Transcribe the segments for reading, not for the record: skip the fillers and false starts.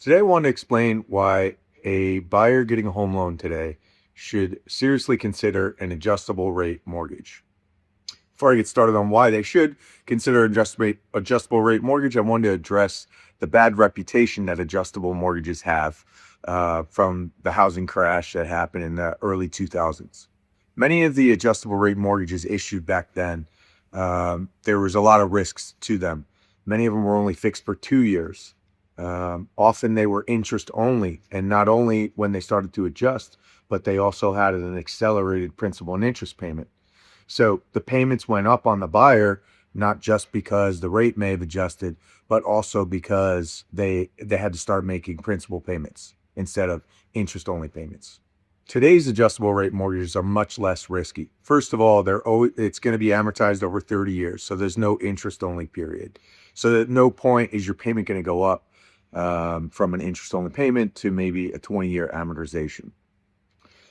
Today, I want to explain why a buyer getting a home loan today should seriously consider an adjustable rate mortgage. Before I get started on why they should consider adjustable rate mortgage, I want to address the bad reputation that adjustable mortgages have from the housing crash that happened in the early 2000s. Many of the adjustable rate mortgages issued back then, there was a lot of risks to them. Many of them were only fixed for 2 years. Often they were interest only, and not only when they started to adjust, but they also had an accelerated principal and interest payment. So the payments went up on the buyer, not just because the rate may have adjusted, but also because they had to start making principal payments instead of interest only payments. Today's adjustable rate mortgages are much less risky. First of all, it's going to be amortized over 30 years, so there's no interest only period. So at no point is your payment going to go up from an interest only payment to maybe a 20-year amortization.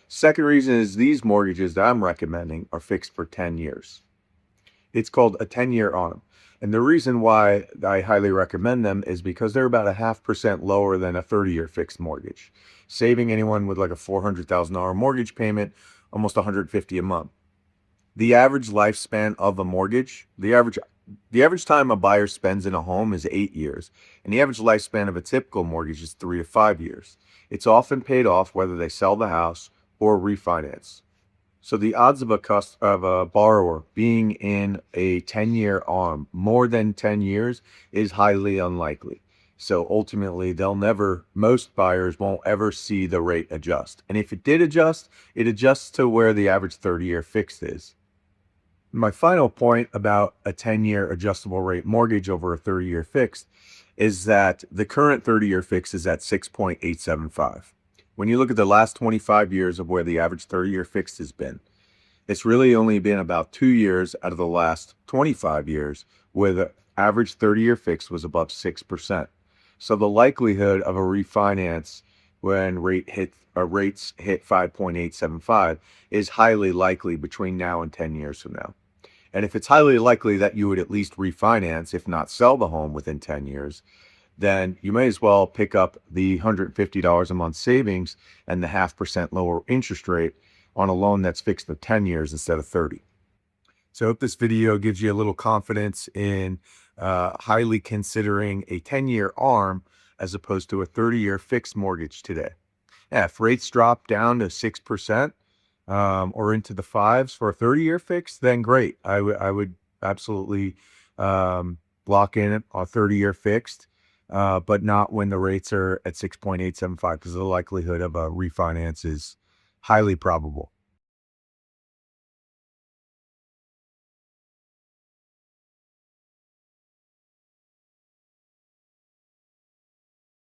Second reason is these mortgages that I'm recommending are fixed for 10 years. It's called a 10-year ARM. And the reason why I highly recommend them is because they're about 0.5% lower than a 30-year fixed mortgage, saving anyone with like a $400,000 mortgage payment almost $150 a month. The average lifespan of a mortgage, the average time a buyer spends in a home is 8 years, and the average lifespan of a typical mortgage is 3 to 5 years. It's often paid off whether they sell the house or refinance. So the odds of a borrower being in a 10-year ARM more than 10 years is highly unlikely. So ultimately, most buyers won't ever see the rate adjust. And if it did adjust, it adjusts to where the average 30-year fixed is. My final point about a 10-year adjustable rate mortgage over a 30-year fixed is that the current 30-year fix is at 6.875. When you look at the last 25 years of where the average 30-year fixed has been, it's really only been about 2 years out of the last 25 years where the average 30-year fixed was above 6%. So the likelihood of a refinance when rates hit 5.875 is highly likely between now and 10 years from now. And if it's highly likely that you would at least refinance, if not sell the home within 10 years, then you may as well pick up the $150 a month savings and the 0.5% lower interest rate on a loan that's fixed for 10 years instead of 30. So I hope this video gives you a little confidence in highly considering a 10-year ARM as opposed to a 30-year fixed mortgage today. Yeah, if rates drop down to 6% or into the fives for a 30-year fix, then great. I would absolutely lock in a 30-year fixed, but not when the rates are at 6.875 because the likelihood of a refinance is highly probable.